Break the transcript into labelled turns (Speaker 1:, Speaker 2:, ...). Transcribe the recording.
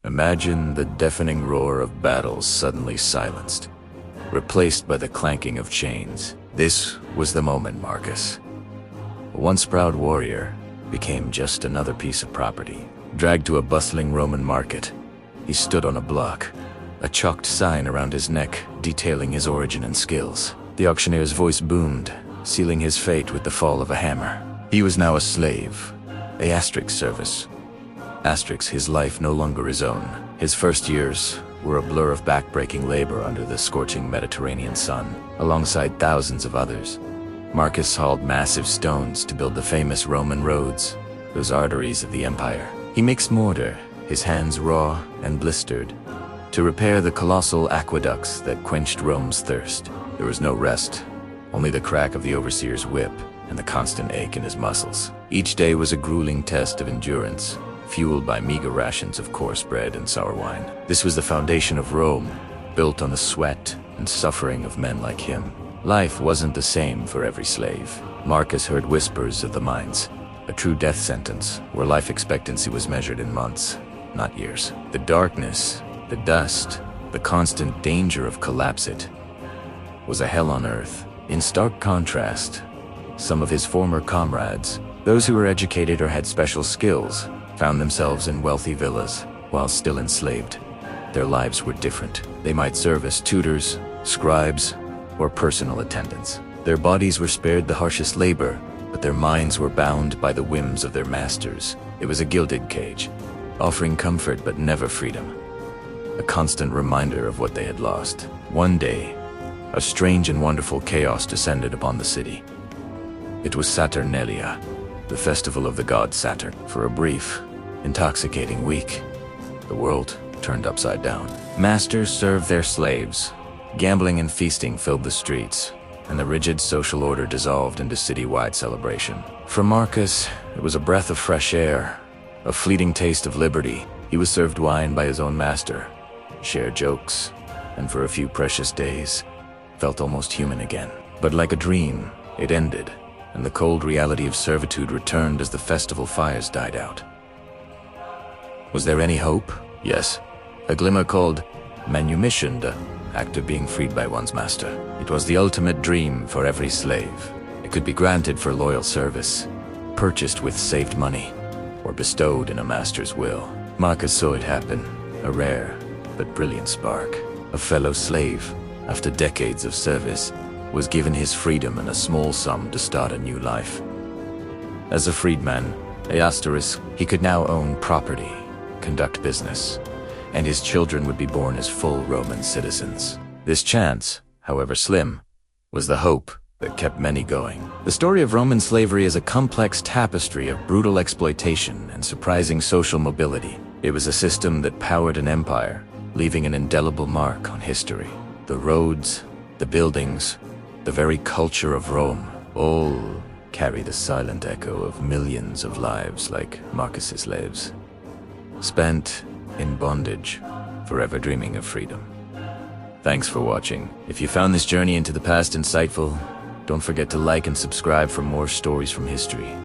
Speaker 1: Imagine the deafening roar of battles suddenly silenced, replaced by the clanking of chains. This was the moment, Marcus. A once proud warrior became just another piece of property. Dragged to a bustling Roman market, he stood on a block, a chalked sign around his neck detailing his origin and skills. The auctioneer's voice boomed, sealing his fate with the fall of a hammer. He was now a slave, a service. His life no longer his own. His first years were a blur of back-breaking labor under the scorching Mediterranean sun, alongside thousands of others. Marcus hauled massive stones to build the famous Roman roads, those arteries of the empire. He mixed mortar, his hands raw and blistered, to repair the colossal aqueducts that quenched Rome's thirst. There was no rest, only the crack of the overseer's whip and the constant ache in his muscles. Each day was a grueling test of endurance, fueled by meager rations of coarse bread and sour wine. This was the foundation of Rome, built on the sweat and suffering of men like him. Life wasn't the same for every slave. Marcus heard whispers of the mines, a true death sentence where life expectancy was measured in months, not years. The darkness, the dust, the constant danger of collapse was a hell on earth. In stark contrast, some of his former comrades, those who were educated or had special skills, found themselves in wealthy villas while still enslaved. Their lives were different. They might serve as tutors, scribes, or personal attendants. Their bodies were spared the harshest labor, but their minds were bound by the whims of their masters. It was a gilded cage, offering comfort but never freedom, a constant reminder of what they had lost. One day, a strange and wonderful chaos descended upon the city. It was Saturnalia, the festival of the god Saturn. For a brief, intoxicating week, the world turned upside down. Masters served their slaves. Gambling and feasting filled the streets, and the rigid social order dissolved into city-wide celebration. For Marcus, it was a breath of fresh air, a fleeting taste of liberty. He was served wine by his own master, shared jokes, and for a few precious days, felt almost human again. But like a dream, it ended, and the cold reality of servitude returned as the festival fires died out. Was there any hope? Yes. A glimmer called manumission, the act of being freed by one's master. It was the ultimate dream for every slave. It could be granted for loyal service, purchased with saved money, or bestowed in a master's will. Marcus saw it happen, a rare but brilliant spark. A fellow slave, after decades of service, was given his freedom and a small sum to start a new life. As a freedman, he could now own property, conduct business, and his children would be born as full Roman citizens. This chance, however slim, was the hope that kept many going. The story of Roman slavery is a complex tapestry of brutal exploitation and surprising social mobility. It was a system that powered an empire, leaving an indelible mark on history. The roads, the buildings, the very culture of Rome, all carry the silent echo of millions of lives like Marcus's lives, spent in bondage, forever dreaming of freedom. Thanks for watching. If you found this journey into the past insightful, don't forget to like and subscribe for more stories from history.